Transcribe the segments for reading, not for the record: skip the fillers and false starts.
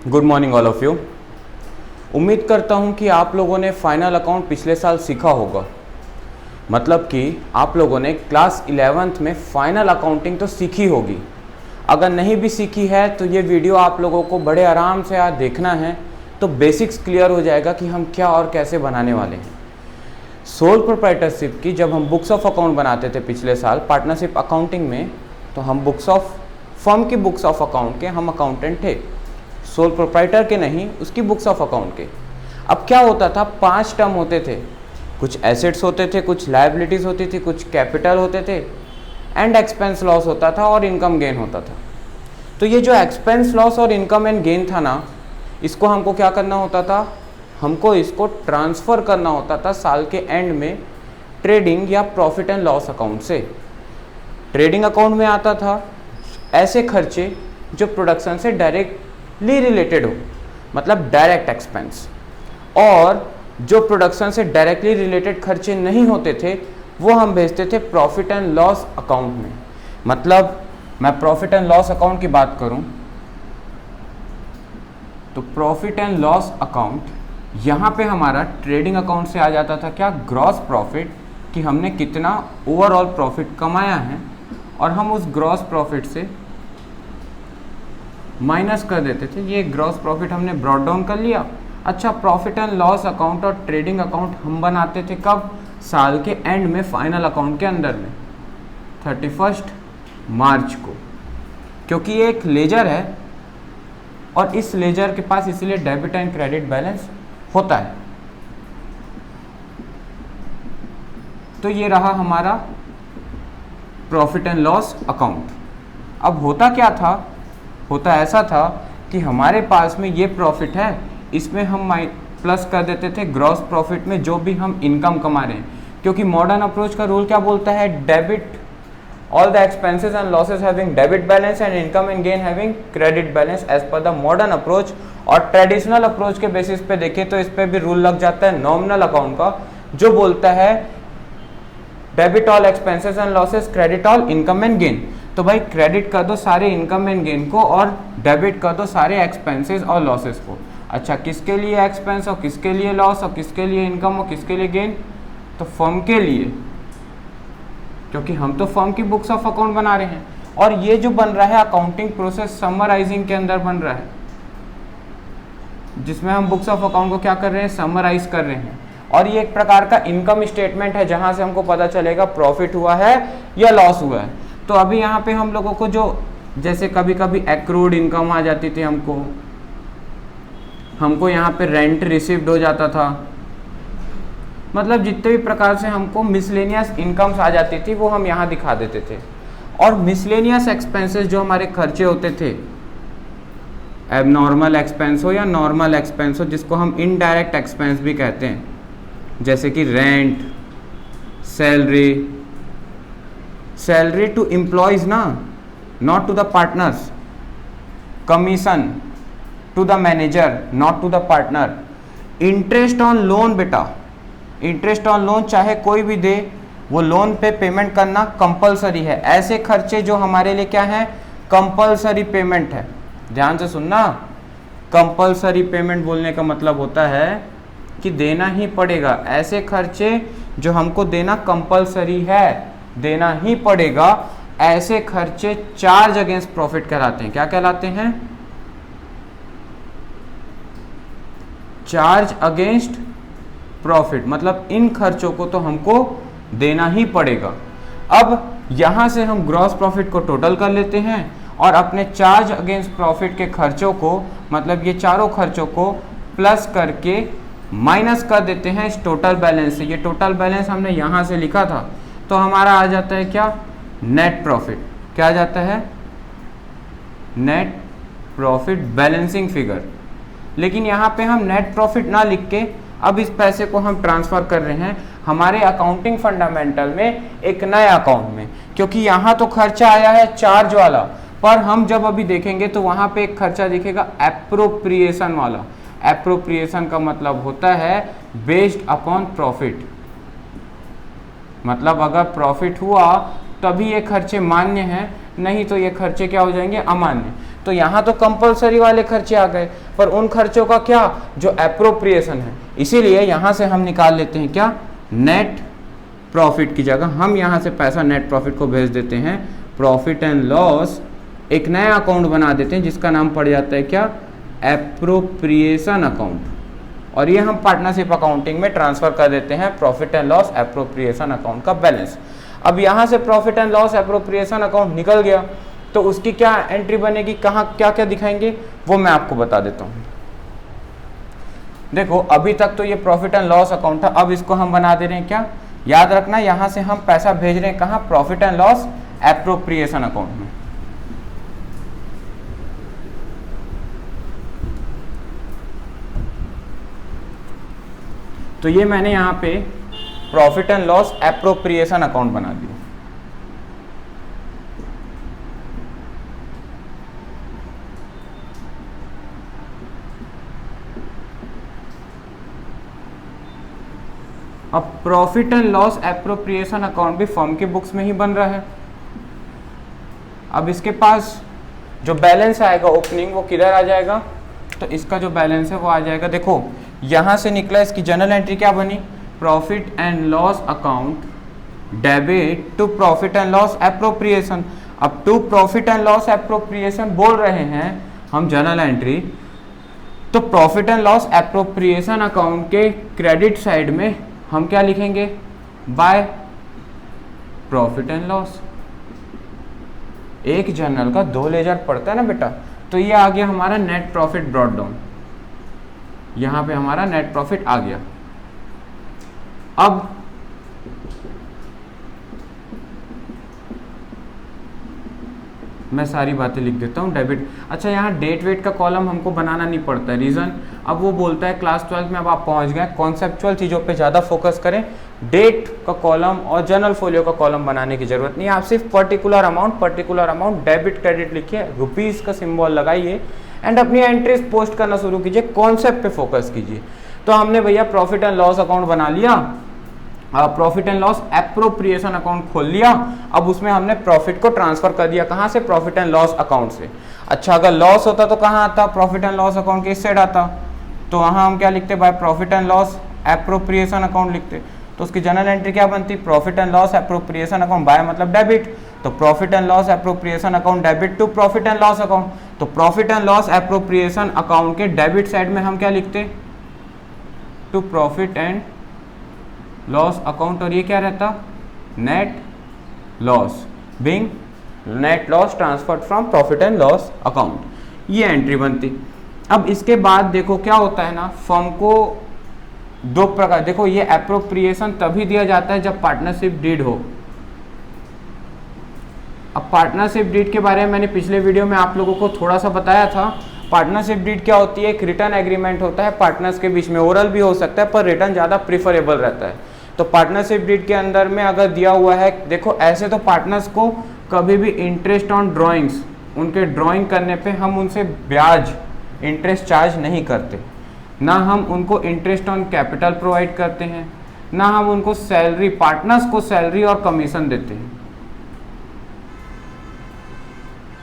Good morning all of you. उम्मीद करता हूँ कि आप लोगों ने फाइनल अकाउंट पिछले साल सीखा होगा। मतलब कि आप लोगों ने क्लास 11th में फाइनल अकाउंटिंग तो सीखी होगी। अगर नहीं भी सीखी है तो ये वीडियो आप लोगों को बड़े आराम से आज देखना है, तो बेसिक्स क्लियर हो जाएगा कि हम क्या और कैसे बनाने वाले हैं। सोल प्रोप्राइटरशिप की जब हम बुक्स ऑफ अकाउंट बनाते थे पिछले साल पार्टनरशिप अकाउंटिंग में, तो हम बुक्स ऑफ फर्म की बुक्स ऑफ अकाउंट के हम अकाउंटेंट थे, सोल प्रोप्राइटर के नहीं, उसकी बुक्स ऑफ अकाउंट के। अब क्या होता था, 5 टर्म होते थे, कुछ एसेट्स होते थे, कुछ लायबिलिटीज़ होती थी, कुछ कैपिटल होते थे, एंड एक्सपेंस लॉस होता था और इनकम गेन होता था। तो ये जो एक्सपेंस लॉस और इनकम एंड गेन था ना, इसको हमको क्या करना होता था, हमको इसको ट्रांसफ़र करना होता था साल के एंड में ट्रेडिंग या प्रॉफिट एंड लॉस अकाउंट से। ट्रेडिंग अकाउंट में आता था ऐसे खर्चे जो प्रोडक्शन से डायरेक्टली रिलेटेड हो, मतलब डायरेक्ट एक्सपेंस, और जो प्रोडक्शन से डायरेक्टली रिलेटेड खर्चे नहीं होते थे वो हम भेजते थे प्रॉफिट एंड लॉस अकाउंट में। मतलब मैं प्रॉफिट एंड लॉस अकाउंट की बात करूं तो प्रॉफिट एंड लॉस अकाउंट यहाँ पे हमारा ट्रेडिंग अकाउंट से आ जाता था क्या, ग्रॉस प्रॉफिट, कि हमने कितना ओवरऑल प्रॉफिट कमाया है, और हम उस ग्रॉस प्रॉफिट से माइनस कर देते थे। ये ग्रॉस प्रॉफिट हमने ब्रॉट डाउन कर लिया। अच्छा, प्रॉफिट एंड लॉस अकाउंट और ट्रेडिंग अकाउंट हम बनाते थे कब, साल के एंड में फाइनल अकाउंट के अंदर में 31 मार्च को, क्योंकि ये एक लेजर है और इस लेजर के पास इसलिए डेबिट एंड क्रेडिट बैलेंस होता है। तो ये रहा हमारा प्रॉफिट एंड लॉस अकाउंट। अब होता क्या था, होता ऐसा था कि हमारे पास में ये प्रॉफिट है, इसमें हम प्लस कर देते थे ग्रॉस प्रॉफिट में जो भी हम इनकम कमा रहे हैं, क्योंकि मॉडर्न अप्रोच का रूल क्या बोलता है, debit all the expenses and losses having debit balance and income and gain having credit balance as per the modern approach. और ट्रेडिशनल अप्रोच के बेसिस पे देखें तो इस पे भी रूल लग जाता है नॉमिनल अकाउंट का, जो बोलता है debit all expenses and losses, credit all income and gain. तो भाई क्रेडिट कर दो सारे इनकम एंड गेन को और डेबिट कर दो सारे एक्सपेंसेस और लॉसेस को। अच्छा, किसके लिए एक्सपेंस और किसके लिए लॉस और किसके लिए इनकम और किसके लिए गेन, तो फर्म के लिए, क्योंकि हम तो फर्म की बुक्स ऑफ अकाउंट बना रहे हैं। और ये जो बन रहा है अकाउंटिंग प्रोसेस समराइजिंग के अंदर बन रहा है, जिसमें हम बुक्स ऑफ अकाउंट को क्या कर रहे हैं, समराइज कर रहे हैं। और ये एक प्रकार का इनकम स्टेटमेंट है जहां से हमको पता चलेगा प्रॉफिट हुआ है या लॉस हुआ है। तो अभी यहाँ पे हम लोगों को जो, जैसे कभी कभी एक्रूड इनकम आ जाती थी, हमको यहाँ पे रेंट रिसीव्ड हो जाता था, मतलब जितने भी प्रकार से हमको मिसलेनियस इनकम्स आ जाती थी वो हम यहाँ दिखा देते थे। और मिसलेनियस एक्सपेंसेस जो हमारे खर्चे होते थे, एबनॉर्मल एक्सपेंस हो या नॉर्मल एक्सपेंस हो, जिसको हम इनडायरेक्ट एक्सपेंस भी कहते हैं, जैसे कि रेंट, सैलरी टू एम्प्लॉयज ना, not to the partners, commission to the manager not to the partner, interest on loan, बेटा इंटरेस्ट ऑन लोन चाहे कोई भी दे, वो लोन पे पेमेंट करना कंपलसरी है। ऐसे खर्चे जो हमारे लिए क्या है, कंपलसरी पेमेंट है। ध्यान से सुनना, कंपलसरी पेमेंट बोलने का मतलब होता है कि देना ही पड़ेगा। ऐसे खर्चे जो हमको देना कंपलसरी है, देना ही पड़ेगा, ऐसे खर्चे चार्ज अगेंस्ट प्रॉफिट कहलाते हैं। क्या कहलाते हैं, चार्ज अगेंस्ट प्रॉफिट। मतलब इन खर्चों को तो हमको देना ही पड़ेगा। अब यहां से हम ग्रॉस प्रॉफिट को टोटल कर लेते हैं और अपने चार्ज अगेंस्ट प्रॉफिट के खर्चों को, मतलब ये चारों खर्चों को प्लस करके माइनस कर देते हैं इस टोटल बैलेंस से। ये टोटल बैलेंस हमने यहां से लिखा था, तो हमारा आ जाता है क्या, नेट प्रॉफिट। क्या आ जाता है, नेट प्रॉफिट बैलेंसिंग फिगर। लेकिन यहाँ पे हम नेट प्रॉफिट ना लिख के अब इस पैसे को हम ट्रांसफर कर रहे हैं हमारे अकाउंटिंग फंडामेंटल में एक नए अकाउंट में, क्योंकि यहाँ तो खर्चा आया है चार्ज वाला, पर हम जब अभी देखेंगे तो वहाँ पे एक खर्चा दिखेगा एप्रोप्रिएशन वाला। एप्रोप्रिएशन का मतलब होता है बेस्ड अपॉन प्रॉफिट, मतलब अगर प्रॉफिट हुआ तभी ये खर्चे मान्य हैं, नहीं तो ये खर्चे क्या हो जाएंगे, अमान्य। तो यहाँ तो कंपलसरी वाले खर्चे आ गए, पर उन खर्चों का क्या, जो एप्रोप्रिएशन है, इसीलिए यहाँ से हम निकाल लेते हैं क्या, नेट प्रॉफिट की जगह हम यहाँ से पैसा नेट प्रॉफिट को भेज देते हैं प्रॉफिट एंड लॉस, एक नया अकाउंट बना देते हैं जिसका नाम पड़ जाता है क्या, एप्रोप्रिएशन अकाउंट, और ये हम पार्टनरशिप अकाउंटिंग में ट्रांसफर कर देते हैं profit and loss appropriation account का बैलेंस। अब यहाँ से profit and loss appropriation account निकल गया, तो उसकी क्या एंट्री बनेगी, कहाँ क्या क्या दिखाएंगे वो मैं आपको बता देता हूँ। देखो अभी तक तो ये प्रॉफिट एंड लॉस अकाउंट था, अब इसको हम बना दे रहे हैं क्या, याद रखना यहाँ से हम पैसा भेज रहे हैं कहाँ, profit and loss appropriation account में। तो ये मैंने यहाँ पे profit and loss appropriation account बना दिया। अब profit and loss appropriation account भी फर्म के बुक्स में ही बन रहा है। अब इसके पास जो बैलेंस आएगा ओपनिंग वो किधर आ जाएगा, तो इसका जो बैलेंस है वो आ जाएगा, देखो यहाँ से निकला, इसकी जनरल एंट्री क्या बनी, profit and loss account debit to profit and loss appropriation. अब to profit and loss appropriation बोल रहे हैं हम जनरल एंट्री, तो profit and loss appropriation account के क्रेडिट साइड में हम क्या लिखेंगे, बाय प्रॉफिट एंड लॉस। एक जर्नल का 2 लेजर पड़ता है ना बेटा, तो ये आ गया हमारा नेट प्रॉफिट ब्रॉट डाउन, यहाँ पे हमारा नेट प्रॉफिट आ गया। अब मैं सारी बातें लिख देता हूँ, डेबिट, अच्छा यहाँ डेट वेट का कॉलम हमको बनाना नहीं पड़ता है, रीज़न अब वो बोलता है क्लास 12 में अब आप पहुँच गए, कॉन्सेप्चुअल चीज़ों पे ज़्यादा फोकस करें, डेट का कॉलम और जनरल फोलियो का कॉलम बनाने की ज़रूरत नहीं है, आप सिर्फ पर्टिकुलर अमाउंट डेबिट क्रेडिट लिखिए, रुपीज़ का सिंबल लगाइए एंड अपनी एंट्रीज पोस्ट करना शुरू कीजिए, कॉन्सेप्ट पे फोकस कीजिए। तो हमने भैया प्रॉफिट एंड लॉस अकाउंट बना लिया, profit and loss appropriation account खोल लिया, अब उसमें हमने प्रॉफिट को ट्रांसफर कर दिया, कहाँ से, प्रॉफिट एंड लॉस अकाउंट से। अच्छा अगर लॉस होता तो कहाँ आता, प्रॉफिट एंड लॉस अकाउंट के इस साइड आता, तो वहाँ हम क्या लिखते, by profit and loss appropriation account लिखते, तो उसकी जनरल एंट्री क्या बनती, profit and loss appropriation account, by मतलब डेबिट, तो profit and loss appropriation account debit to profit and loss account, तो profit and loss appropriation account के debit side में हम क्या लिखते, to profit and loss account, और ये क्या रहता, net loss, being net loss transferred from profit and loss account, ये एंट्री बनती। अब इसके बाद देखो क्या होता है ना, फर्म को 2 प्रकार, देखो ये एप्रोप्रिएशन तभी दिया जाता है जब पार्टनरशिप डीड हो। अब पार्टनरशिप डीड के बारे में मैंने पिछले वीडियो में आप लोगों को थोड़ा सा बताया था। पार्टनरशिप डीड क्या होती है, एक रिटर्न एग्रीमेंट होता है पार्टनर्स के बीच में, ओरल भी हो सकता है पर रिटर्न ज़्यादा प्रीफरेबल रहता है। तो पार्टनरशिप डीड के अंदर में अगर दिया हुआ है, देखो ऐसे तो पार्टनर्स को कभी भी इंटरेस्ट ऑन ड्राइंग्स, उनके ड्राइंग करने पे हम उनसे ब्याज इंटरेस्ट चार्ज नहीं करते, ना हम उनको इंटरेस्ट ऑन कैपिटल प्रोवाइड करते हैं, ना हम उनको सैलरी, पार्टनर्स को सैलरी और कमीशन देते हैं,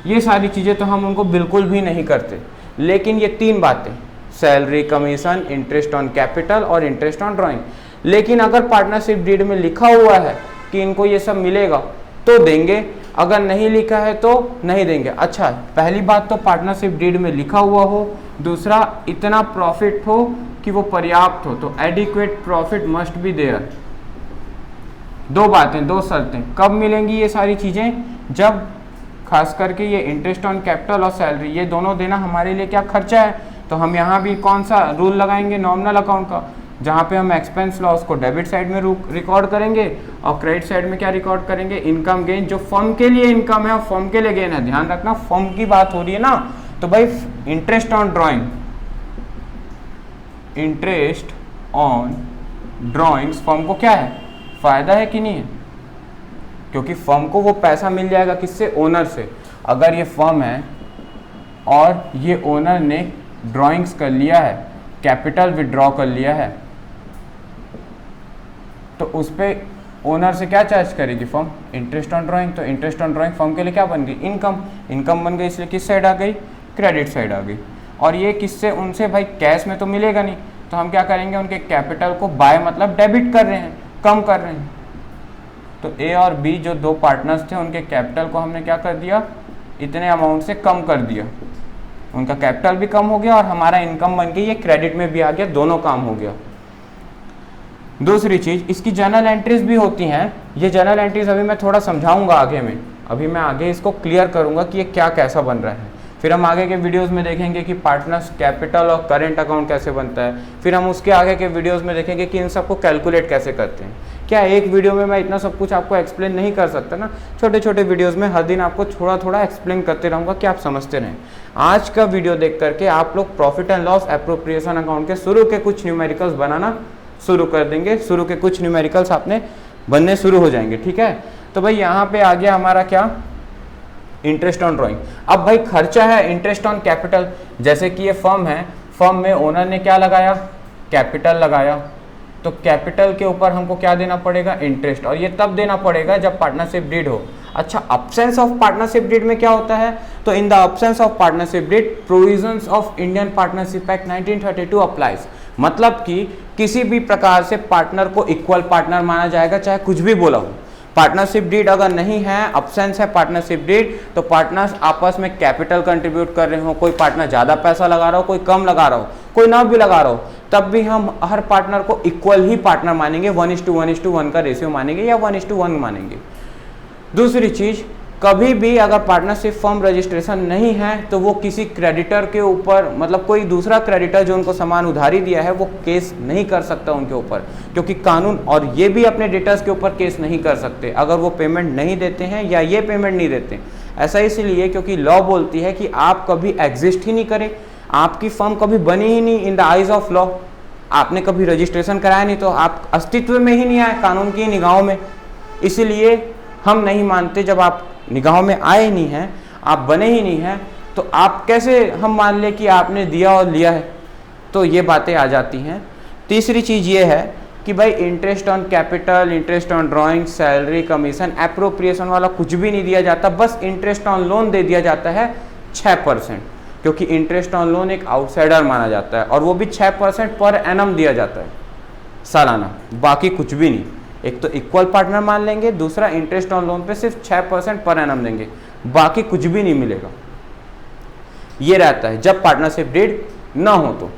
ये सारी चीज़ें तो हम उनको बिल्कुल भी नहीं करते। लेकिन ये 3 बातें, salary, commission, interest on capital और इंटरेस्ट ऑन ड्राइंग, लेकिन अगर पार्टनरशिप डीड में लिखा हुआ है कि इनको ये सब मिलेगा तो देंगे, अगर नहीं लिखा है तो नहीं देंगे। अच्छा पहली बात तो पार्टनरशिप डीड में लिखा हुआ हो, दूसरा इतना प्रॉफिट हो कि वो पर्याप्त हो, तो adequate profit must be there. 2 बातें, 2 शर्तें, कब मिलेंगी ये सारी चीज़ें, जब खास करके ये इंटरेस्ट ऑन कैपिटल और सैलरी, ये दोनों देना हमारे लिए क्या खर्चा है, तो हम यहाँ भी कौन सा रूल लगाएंगे, नॉमिनल अकाउंट का, जहाँ पे हम एक्सपेंस लॉस को डेबिट साइड में रिकॉर्ड करेंगे और क्रेडिट साइड में क्या रिकॉर्ड करेंगे, इनकम गेन, जो फर्म के लिए इनकम है और फर्म के लिए गेन है। ध्यान रखना फर्म की बात हो रही है ना, तो भाई interest on drawing, interest on drawings firm को क्या है, फायदा है कि नहीं है, क्योंकि फर्म को वो पैसा मिल जाएगा किससे, ओनर से। अगर ये फर्म है और ये ओनर ने ड्राइंग्स कर लिया है, कैपिटल विड्रॉ कर लिया है, तो उस पर ओनर से क्या चार्ज करेगी फर्म, इंटरेस्ट ऑन ड्राइंग। तो इंटरेस्ट ऑन ड्राइंग फर्म के लिए क्या बन गई, इनकम, इनकम बन गई, इसलिए किस साइड आ गई, क्रेडिट साइड आ गई। और ये किससे, उनसे भाई कैश में तो मिलेगा नहीं, तो हम क्या करेंगे, उनके कैपिटल को बाय मतलब डेबिट कर रहे हैं, कम कर रहे हैं। तो ए और बी जो दो पार्टनर्स थे उनके कैपिटल को हमने क्या कर दिया, इतने अमाउंट से कम कर दिया, उनका कैपिटल भी कम हो गया और हमारा इनकम बन के ये क्रेडिट में भी आ गया, दोनों काम हो गया। दूसरी चीज, इसकी जर्नल एंट्रीज भी होती हैं। ये जर्नल एंट्रीज अभी मैं थोड़ा समझाऊंगा आगे में, अभी मैं आगे इसको क्लियर करूंगा कि ये क्या कैसा बन रहा है। फिर हम आगे के वीडियोस में देखेंगे कि पार्टनर्स कैपिटल और करेंट अकाउंट कैसे बनता है। फिर हम उसके आगे के वीडियोस में देखेंगे कि इन सबको कैलकुलेट कैसे करते हैं। क्या एक वीडियो में मैं इतना सब कुछ आपको एक्सप्लेन नहीं कर सकता ना, छोटे छोटे वीडियोस में हर दिन आपको थोड़ा थोड़ा एक्सप्लेन करते रहूँगा कि आप समझते रहें। आज का वीडियो देख करके आप लोग profit and loss appropriation account के शुरू के कुछ न्यूमेरिकल्स बनाना शुरू कर देंगे, शुरू के कुछ न्यूमेरिकल्स आपने बनने शुरू हो जाएंगे, ठीक है। तो भाई यहाँ पे आ गया हमारा क्या, इंटरेस्ट ऑन ड्राइंग। अब भाई खर्चा है इंटरेस्ट ऑन कैपिटल, जैसे कि ये फर्म है, फर्म में ओनर ने क्या लगाया, कैपिटल लगाया, तो कैपिटल के ऊपर हमको क्या देना पड़ेगा, इंटरेस्ट, और ये तब देना पड़ेगा जब पार्टनरशिप डीड हो। अच्छा, अब्सेंस ऑफ पार्टनरशिप डीड में क्या होता है, तो in the absence of partnership deed provisions of Indian Partnership Act 1932 applies. मतलब कि किसी भी प्रकार से पार्टनर को इक्वल पार्टनर माना जाएगा, चाहे कुछ भी बोला हो। पार्टनरशिप डीड अगर नहीं है, अब्सेंस है पार्टनरशिप डीड, तो पार्टनर्स आपस में कैपिटल कंट्रीब्यूट कर रहे हो, कोई पार्टनर ज़्यादा पैसा लगा रहा हो, कोई कम लगा रहा हो, कोई ना भी लगा रहा हो, तब भी हम हर पार्टनर को इक्वल ही पार्टनर मानेंगे, 1:1 का रेशियो मानेंगे या 1:1 मानेंगे। दूसरी चीज, कभी भी अगर पार्टनरशिप फर्म रजिस्ट्रेशन नहीं है तो वो किसी क्रेडिटर के ऊपर, मतलब कोई दूसरा क्रेडिटर जो उनको सामान उधारी दिया है, वो केस नहीं कर सकता उनके ऊपर, क्योंकि कानून, और ये भी अपने डेटर्स के ऊपर केस नहीं कर सकते अगर वो पेमेंट नहीं देते हैं या ये पेमेंट नहीं देते। ऐसा इसलिए क्योंकि लॉ बोलती है कि आप कभी एग्जिस्ट ही नहीं करें, आपकी फर्म कभी बनी ही नहीं in the eyes of law, आपने कभी रजिस्ट्रेशन कराया नहीं, तो आप अस्तित्व में ही नहीं आए कानून की निगाहों में। इसलिए हम नहीं मानते, जब आप निगाहों में आए नहीं हैं, आप बने ही नहीं हैं, तो आप कैसे हम मान ले कि आपने दिया और लिया है, तो ये बातें आ जाती हैं। तीसरी चीज़ ये है कि भाई interest on capital, interest on drawing, salary, commission, appropriation वाला कुछ भी नहीं दिया जाता, बस इंटरेस्ट ऑन लोन दे दिया जाता है 6%, क्योंकि इंटरेस्ट ऑन लोन एक आउटसाइडर माना जाता है, और वो भी 6% पर एनम दिया जाता है सालाना, बाकी कुछ भी नहीं। एक तो इक्वल पार्टनर मान लेंगे, दूसरा इंटरेस्ट ऑन लोन पे सिर्फ 6% पर एनम देंगे, बाकी कुछ भी नहीं मिलेगा। ये रहता है जब पार्टनरशिप डीड ना हो तो,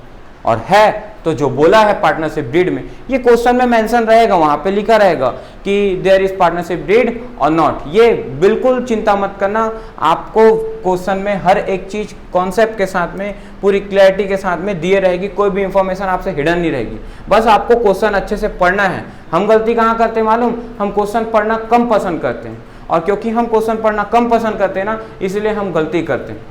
और है तो जो बोला है पार्टनरशिप डीड में, ये क्वेश्चन में मेंशन रहेगा, वहां पे लिखा रहेगा कि देयर इज पार्टनरशिप डीड और नॉट। ये बिल्कुल चिंता मत करना, आपको क्वेश्चन में हर एक चीज कॉन्सेप्ट के साथ में, पूरी क्लैरिटी के साथ में दिए रहेगी, कोई भी इंफॉर्मेशन आपसे हिडन नहीं रहेगी। बस आपको क्वेश्चन अच्छे से पढ़ना है। हम गलती कहाँ करते हैं मालूम, हम क्वेश्चन पढ़ना कम पसंद करते हैं, और क्योंकि हम क्वेश्चन पढ़ना कम पसंद करते हैं ना, इसलिए हम गलती करते हैं।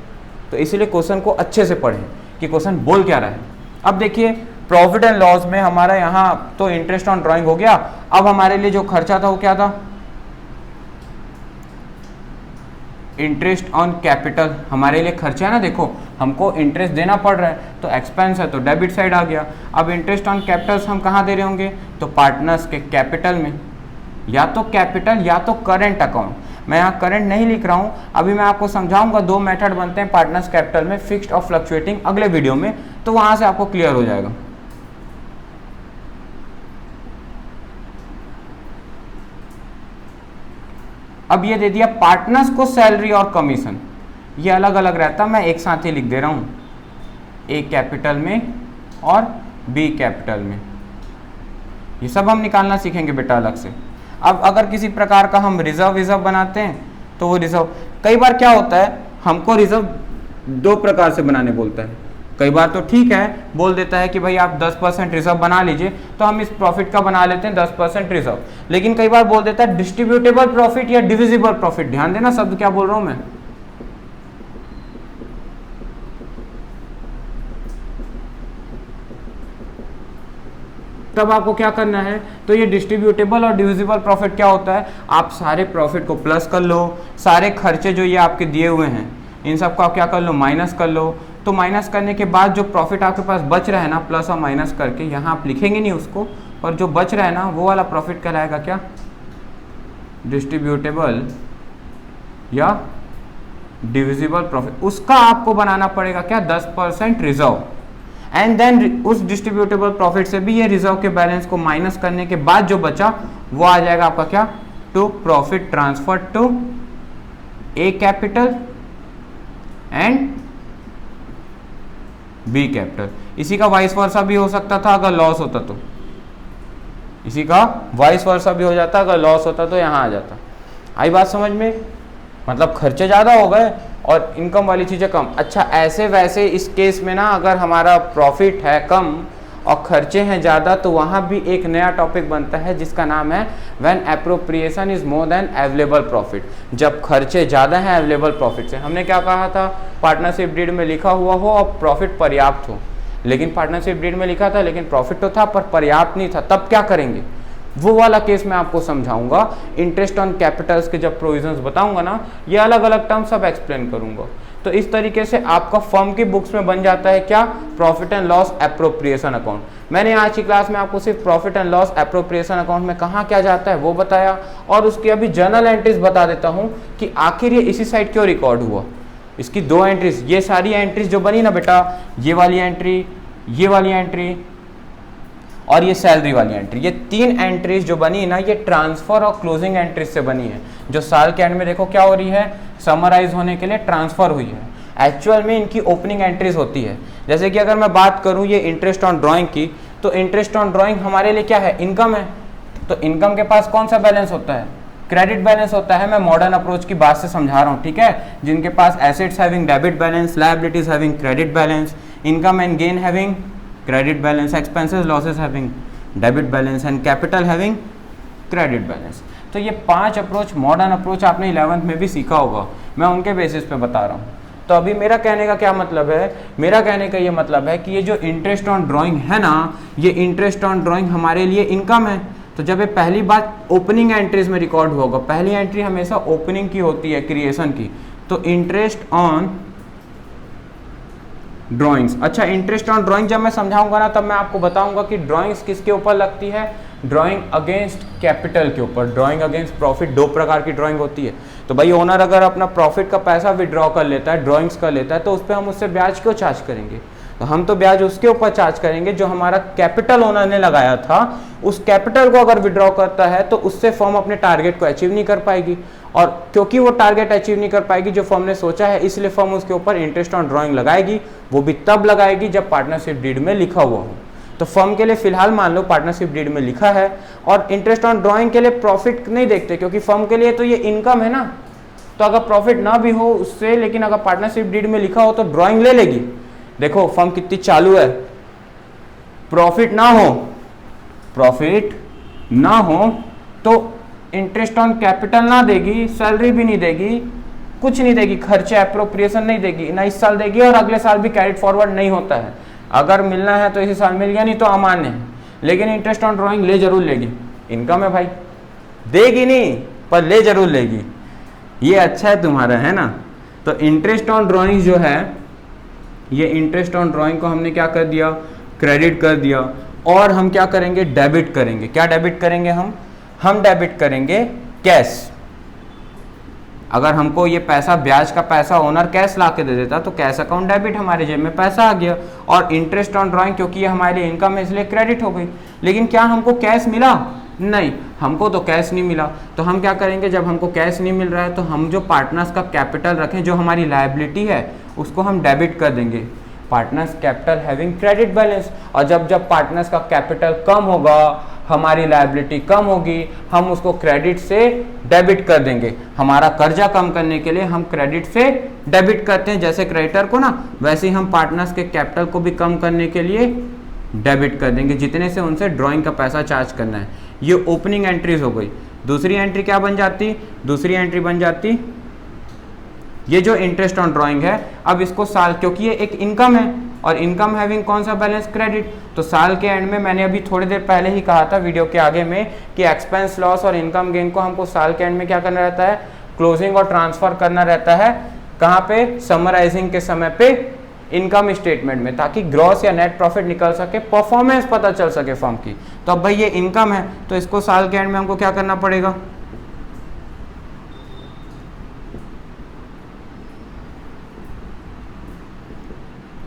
तो इसीलिए क्वेश्चन को अच्छे से पढ़ें कि क्वेश्चन बोल क्या रहा है। अब देखिए, प्रॉफिट एंड लॉस में हमारा यहाँ तो इंटरेस्ट ऑन ड्राइंग हो गया। अब हमारे लिए जो खर्चा था वो क्या था, इंटरेस्ट ऑन कैपिटल हमारे लिए खर्चा है ना। देखो, हमको इंटरेस्ट देना पड़ रहा है, तो एक्सपेंस है, तो डेबिट साइड आ गया। अब इंटरेस्ट ऑन कैपिटल्स हम कहाँ दे रहे होंगे, तो पार्टनर्स के कैपिटल में, या तो कैपिटल या तो करेंट अकाउंट। मैं यहाँ करंट नहीं लिख रहा हूँ, अभी मैं आपको समझाऊंगा। दो मेथड बनते हैं पार्टनर्स कैपिटल में, फिक्स्ड और फ्लक्चुएटिंग, अगले वीडियो में, तो वहां से आपको क्लियर हो जाएगा। अब ये दे दिया पार्टनर्स को सैलरी और कमीशन, ये अलग अलग रहता, मैं एक साथ ही लिख दे रहा हूँ, ए कैपिटल में और बी कैपिटल में। ये सब हम निकालना सीखेंगे बेटा अलग से। अब अगर किसी प्रकार का हम रिजर्व बनाते हैं, तो वो रिजर्व, कई बार क्या होता है, हमको रिजर्व दो प्रकार से बनाने बोलता है। कई बार तो ठीक है, बोल देता है कि भाई आप 10% रिजर्व बना लीजिए, तो हम इस प्रॉफिट का बना लेते हैं 10% रिजर्व। लेकिन कई बार बोल देता है डिस्ट्रीब्यूटेबल प्रॉफिट या डिविजिबल प्रॉफिट। ध्यान देना शब्द क्या बोल रहा हूं मैं। तब आपको क्या करना है, तो ये डिस्ट्रीब्यूटेबल और डिविजिबल प्रॉफिट क्या होता है, आप सारे प्रॉफिट को प्लस कर लो, सारे खर्चे जो ये आपके दिए हुए हैं इन सबको आप क्या कर लो, माइनस कर लो। तो माइनस करने के बाद जो प्रॉफिट आपके पास बच रहा है ना, प्लस और माइनस करके, यहाँ आप लिखेंगे नहीं उसको, पर जो बच रहा है ना वो वाला प्रॉफिट कहलाएगा क्या, डिस्ट्रीब्यूटेबल या डिविजिबल प्रॉफिट, उसका आपको बनाना पड़ेगा क्या 10% रिजर्व, एंड देन उस डिस्ट्रीब्यूटेबल प्रॉफिट से भी ये रिजर्व के बैलेंस को माइनस करने के बाद जो बचा वो आ जाएगा आपका क्या, to profit transfer to A capital and B capital. इसी का वाइस वर्सा भी हो सकता था अगर लॉस होता तो, इसी का वाइस वर्सा भी हो जाता अगर लॉस होता तो यहाँ आ जाता। आई बात समझ में? मतलब खर्चे ज़्यादा हो गए और इनकम वाली चीज़ें कम। अच्छा ऐसे वैसे इस केस में ना अगर हमारा प्रॉफिट है कम और खर्चे हैं ज़्यादा तो वहाँ भी एक नया टॉपिक बनता है जिसका नाम है when appropriation is more than available profit. जब खर्चे ज़्यादा हैं अवेलेबल प्रॉफिट से। हमने क्या कहा था, पार्टनरशिप डीड में लिखा हुआ हो और प्रॉफिट पर्याप्त हो, लेकिन पार्टनरशिप डीड में लिखा था लेकिन प्रॉफिट तो था पर पर्याप्त नहीं था, तब क्या करेंगे वो वाला केस मैं आपको समझाऊंगा। इंटरेस्ट ऑन कैपिटल्स के जब प्रोविजंस बताऊंगा ना, ये अलग अलग टर्म सब एक्सप्लेन करूंगा। तो इस तरीके से आपका फर्म की बुक्स में बन जाता है क्या, profit and loss appropriation account. मैंने आज की क्लास में आपको सिर्फ profit and loss appropriation account में कहाँ क्या जाता है वो बताया, और उसकी अभी जर्नल एंट्रीज बता देता हूँ कि आखिर ये इसी साइड क्यों रिकॉर्ड हुआ। इसकी 2 एंट्रीज, ये सारी एंट्रीज जो बनी ना बेटा, ये वाली एंट्री, ये वाली एंट्री और ये सैलरी वाली एंट्री, ये 3 एंट्रीज जो बनी ना, ये ट्रांसफर और क्लोजिंग एंट्रीज से बनी है। जो साल के एंड में देखो क्या हो रही है, समराइज होने के लिए ट्रांसफर हुई है। एक्चुअल में इनकी ओपनिंग एंट्रीज होती है। जैसे कि अगर मैं बात करूं ये इंटरेस्ट ऑन ड्राइंग की, तो इंटरेस्ट ऑन ड्राइंग हमारे लिए क्या है, इनकम है। तो इनकम के पास कौन सा बैलेंस होता है, क्रेडिट बैलेंस होता है। मैं मॉडर्न अप्रोच की बात से समझा रहा हूँ, ठीक है। जिनके पास assets having debit balance, liabilities having credit balance, income and gain having credit balance, expenses losses having debit balance and capital having credit balance. तो ये 5 अप्रोच, मॉडर्न अप्रोच आपने 11th में भी सीखा होगा, मैं उनके बेसिस पे बता रहा हूँ। तो अभी मेरा कहने का क्या मतलब है, मेरा कहने का ये मतलब है कि ये जो इंटरेस्ट ऑन ड्राइंग है ना, ये इंटरेस्ट ऑन ड्राइंग हमारे लिए इनकम है। तो जब ये पहली बात ओपनिंग एंट्रीज में रिकॉर्ड होगा, पहली एंट्री हमेशा ओपनिंग की होती है, क्रिएशन की, तो इंटरेस्ट ऑन ड्राइंग्स। अच्छा इंटरेस्ट ऑन ड्राइंग जब मैं समझाऊंगा ना, तब मैं आपको बताऊंगा कि ड्राइंग्स किसके ऊपर लगती है, ड्राइंग अगेंस्ट कैपिटल के ऊपर। ड्राइंग अगेंस्ट प्रॉफिट 2 प्रकार की ड्राइंग होती है। तो भाई ओनर अगर अपना प्रॉफिट का पैसा विड्रॉ कर लेता है, ड्राइंग्स कर लेता है, तो उस पर हम उससे ब्याज क्यों चार्ज करेंगे, तो हम तो ब्याज उसके ऊपर चार्ज करेंगे जो हमारा कैपिटल ओनर ने लगाया था। उस कैपिटल को अगर विड्रॉ करता है तो उससे फर्म अपने टारगेट को अचीव नहीं कर पाएगी, और क्योंकि वो टारगेट अचीव नहीं कर पाएगी जो फर्म ने सोचा है, इसलिए फर्म उसके ऊपर इंटरेस्ट ऑन ड्राइंग लगाएगी। वो भी तब लगाएगी जब पार्टनरशिप डीड में लिखा हुआ हो। तो फर्म के लिए फिलहाल मान लो पार्टनरशिप डीड में लिखा है, और इंटरेस्ट ऑन ड्राइंग के लिए प्रॉफिट नहीं देखते क्योंकि फर्म के लिए तो ये इनकम है ना। तो अगर प्रॉफिट ना भी हो उससे, लेकिन अगर पार्टनरशिप डीड में लिखा हो तो ड्राइंग ले लेगी। देखो फर्म कितनी चालू है, प्रॉफिट ना हो तो इंटरेस्ट ऑन कैपिटल ना देगी, सैलरी भी नहीं देगी, कुछ नहीं देगी, खर्चे एप्रोप्रिएशन नहीं देगी, ना इस साल देगी और अगले साल भी कैरिड फॉरवर्ड नहीं होता है। अगर मिलना है तो इसी साल मिल गया, नहीं तो अमान्य है। लेकिन इंटरेस्ट ऑन ड्राइंग ले जरूर लेगी, इनकम है भाई, देगी नहीं पर ले जरूर लेगी। ये अच्छा है तुम्हारा, है ना। तो इंटरेस्ट ऑन ड्राइंग जो है, ये इंटरेस्ट ऑन ड्राइंग को हमने क्या कर दिया, क्रेडिट कर दिया, और हम क्या करेंगे, डेबिट करेंगे। क्या डेबिट करेंगे हम डेबिट करेंगे कैश। अगर हमको ये पैसा, ब्याज का पैसा ओनर कैश ला के दे देता तो कैश अकाउंट डेबिट, हमारे जेब में पैसा आ गया। और इंटरेस्ट ऑन ड्राइंग क्योंकि ये हमारे लिए इनकम है इसलिए क्रेडिट हो गई। लेकिन क्या हमको कैश मिला, नहीं, हमको तो कैश नहीं मिला। तो हम क्या करेंगे, जब हमको कैश नहीं मिल रहा है तो हम जो पार्टनर्स का कैपिटल रखें, जो हमारी लायबिलिटी है, उसको हम डेबिट कर देंगे, partners capital having credit balance. और जब पार्टनर्स का कैपिटल कम होगा, हमारी लायबिलिटी कम होगी, हम उसको क्रेडिट से डेबिट कर देंगे। हमारा कर्जा कम करने के लिए हम क्रेडिट से डेबिट करते हैं, जैसे क्रेडिटर को ना, वैसे ही हम पार्टनर्स के कैपिटल को भी कम करने के लिए डेबिट कर देंगे, जितने से उनसे ड्राइंग का पैसा चार्ज करना है। ये ओपनिंग एंट्रीज हो गई। दूसरी एंट्री क्या बन जाती, दूसरी एंट्री बन जाती ये जो इंटरेस्ट ऑन ड्राइंग है। अब इसको साल, क्योंकि ये एक इनकम है और इनकम हैविंग कौन सा बैलेंस, क्रेडिट। तो साल के एंड में, मैंने अभी थोड़ी देर पहले ही कहा था वीडियो के आगे में कि एक्सपेंस लॉस और इनकम गेन को हमको साल के एंड में क्या करना रहता है, क्लोजिंग और ट्रांसफर करना रहता है। कहाँ पे, समराइजिंग के समय पे इनकम स्टेटमेंट में, ताकि ग्रॉस या नेट प्रॉफिट निकल सके, परफॉर्मेंस पता चल सके फर्म की। तो अब भाई ये इनकम है तो इसको साल के एंड में हमको क्या करना पड़ेगा,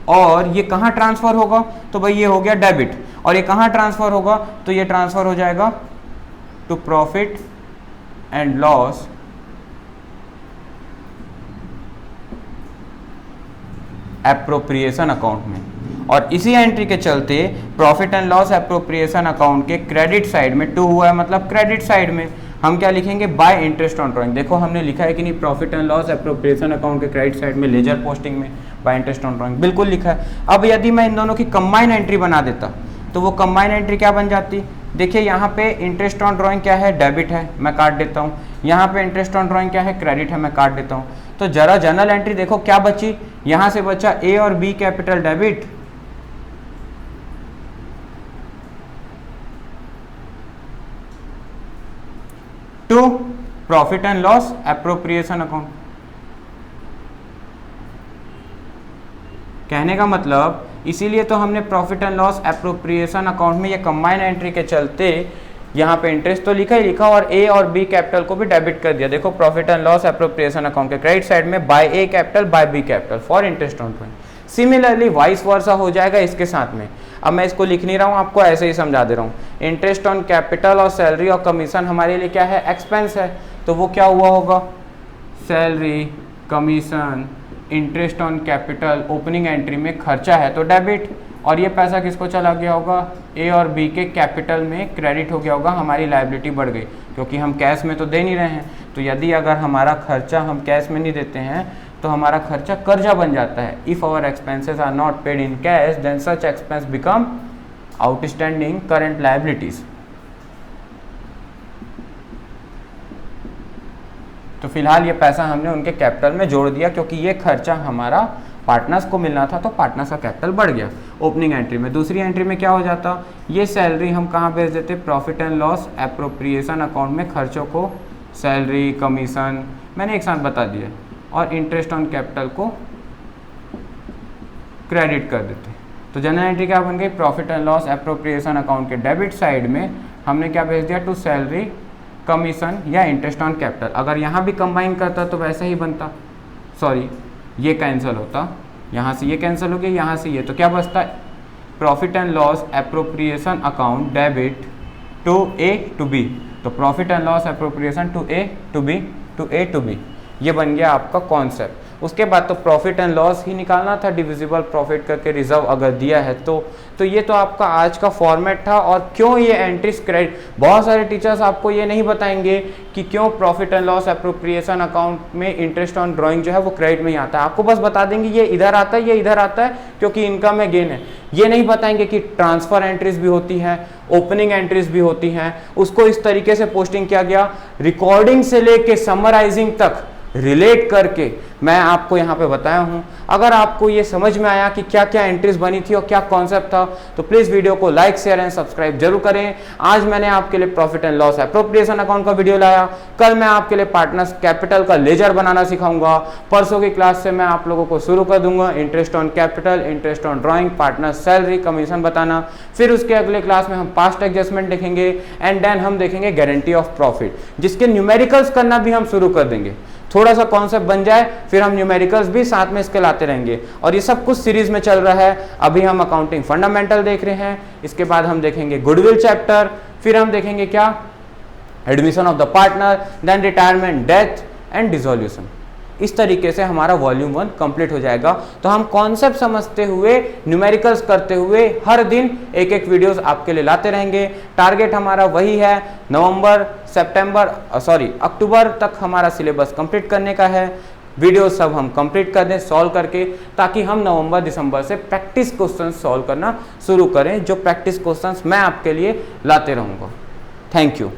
और ये कहाँ ट्रांसफर होगा, तो भाई ये हो गया डेबिट, और ये कहाँ ट्रांसफर होगा, तो ये ट्रांसफर हो जाएगा to profit and loss appropriation account में। और इसी एंट्री के चलते profit and loss appropriation account के क्रेडिट साइड में टू हुआ है, मतलब क्रेडिट साइड में हम क्या लिखेंगे, बाय इंटरेस्ट ऑन ड्राइंग। देखो हमने लिखा है कि नहीं, profit and loss appropriation account के क्रेडिट साइड में लेजर पोस्टिंग में बाय इंटरेस्ट ऑन ड्राइंग, बिल्कुल लिखा है। अब यदि मैं इन दोनों की कंबाइन एंट्री बना देता तो वो कंबाइन एंट्री क्या बन जाती, देखिए यहाँ पे इंटरेस्ट ऑन ड्राइंग क्या है, डेबिट है, मैं काट देता हूँ। यहाँ पे इंटरेस्ट ऑन ड्राइंग क्या है, क्रेडिट है, मैं काट देता हूँ। तो जरा जर्नल एंट्री देखो क्या बची, यहाँ से बचा ए और B capital debit, to profit and loss appropriation account. कहने का मतलब इसीलिए तो हमने profit and loss appropriation account में ये कंबाइन एंट्री के चलते यहाँ पे इंटरेस्ट तो लिखा ही लिखा और ए और बी कैपिटल को भी डेबिट कर दिया। देखो profit and loss appropriation account के क्रेडिट साइड में by A capital by B capital for interest on drawing. Similarly vice versa हो जाएगा इसके साथ में। अब मैं इसको लिख नहीं रहा हूँ, आपको ऐसे ही समझा दे रहा हूँ। इंटरेस्ट ऑन कैपिटल और सैलरी और कमीशन हमारे लिए क्या है, एक्सपेंस है, तो वो क्या हुआ होगा, salary commission interest on capital opening entry में खर्चा है तो डेबिट, और ये पैसा किसको चला गया होगा, ए और बी के कैपिटल में क्रेडिट हो गया होगा, हमारी लायबिलिटी बढ़ गई क्योंकि हम कैश में तो दे नहीं रहे हैं। तो यदि अगर हमारा खर्चा हम कैश में नहीं देते हैं तो हमारा खर्चा कर्जा बन जाता है। If our expenses are not paid in cash then such expense become outstanding current liabilities. तो फिलहाल ये पैसा हमने उनके कैपिटल में जोड़ दिया क्योंकि ये खर्चा हमारा पार्टनर्स को मिलना था, तो पार्टनर्स का कैपिटल बढ़ गया ओपनिंग एंट्री में। दूसरी एंट्री में क्या हो जाता, ये सैलरी हम कहाँ भेज देते, profit and loss appropriation account में खर्चों को सैलरी कमीशन मैंने एक साथ बता दिया, और इंटरेस्ट ऑन कैपिटल को क्रेडिट कर देते। तो जनरल एंट्री क्या बन गई, profit and loss appropriation account के डेबिट साइड में हमने क्या भेज दिया, टू सैलरी कमीशन या इंटरेस्ट ऑन कैपिटल। अगर यहाँ भी कंबाइन करता तो वैसा ही बनता, सॉरी ये कैंसिल होता, यहाँ से ये कैंसिल हो गया, यहाँ से ये, तो क्या बचता, profit and loss appropriation account debit to A to B. तो profit and loss appropriation to A to B, to A to B, ये बन गया आपका कॉन्सेप्ट। उसके बाद तो प्रॉफिट एंड लॉस ही निकालना था, डिविजिबल प्रॉफिट करके रिजर्व अगर दिया है तो ये तो आपका आज का फॉर्मेट था। और क्यों ये एंट्रीज क्रेडिट, बहुत सारे टीचर्स आपको ये नहीं बताएंगे कि क्यों profit and loss appropriation account में इंटरेस्ट ऑन ड्राइंग जो है वो क्रेडिट में ही आता है। आपको बस बता देंगे ये इधर आता है, ये इधर आता है क्योंकि इनकम है गेन है। ये नहीं बताएंगे कि ट्रांसफर एंट्रीज भी होती हैं, ओपनिंग एंट्रीज भी होती हैं। उसको इस तरीके से पोस्टिंग किया गया, रिकॉर्डिंग से लेके समराइजिंग तक रिलेट करके मैं आपको यहाँ पे बताया हूँ। अगर आपको ये समझ में आया कि क्या क्या एंट्रीज बनी थी और क्या कॉन्सेप्ट था तो प्लीज़ वीडियो को लाइक शेयर एंड सब्सक्राइब जरूर करें। आज मैंने आपके लिए profit and loss appropriation account का वीडियो लाया, कल मैं आपके लिए पार्टनर्स कैपिटल का लेजर बनाना सिखाऊंगा। परसों की क्लास से मैं आप लोगों को शुरू कर दूंगा interest on capital, interest on drawing, partner salary commission बताना। फिर उसके अगले क्लास में हम पास्ट एडजस्टमेंट देखेंगे एंड देन हम देखेंगे गारंटी ऑफ प्रॉफिट, जिसके न्यूमेरिकल्स करना भी हम शुरू कर देंगे। थोड़ा सा कॉन्सेप्ट बन जाए फिर हम न्यूमेरिकल्स भी साथ में इसके लाते रहेंगे। और ये सब कुछ सीरीज में चल रहा है। अभी हम अकाउंटिंग फंडामेंटल देख रहे हैं, इसके बाद हम देखेंगे गुडविल चैप्टर, फिर हम देखेंगे क्या, admission of the partner, then retirement, death and dissolution. इस तरीके से हमारा वॉल्यूम 1 कंप्लीट हो जाएगा। तो हम कॉन्सेप्ट समझते हुए, न्यूमेरिकल्स करते हुए हर दिन एक एक वीडियोस आपके लिए लाते रहेंगे। टारगेट हमारा वही है, अक्टूबर तक हमारा सिलेबस कंप्लीट करने का है। वीडियो सब हम कंप्लीट कर दें सॉल्व करके, ताकि हम नवंबर दिसंबर से प्रैक्टिस क्वेश्चन सॉल्व करना शुरू करें, जो प्रैक्टिस क्वेश्चंस मैं आपके लिए लाते रहूँगा। Thank you.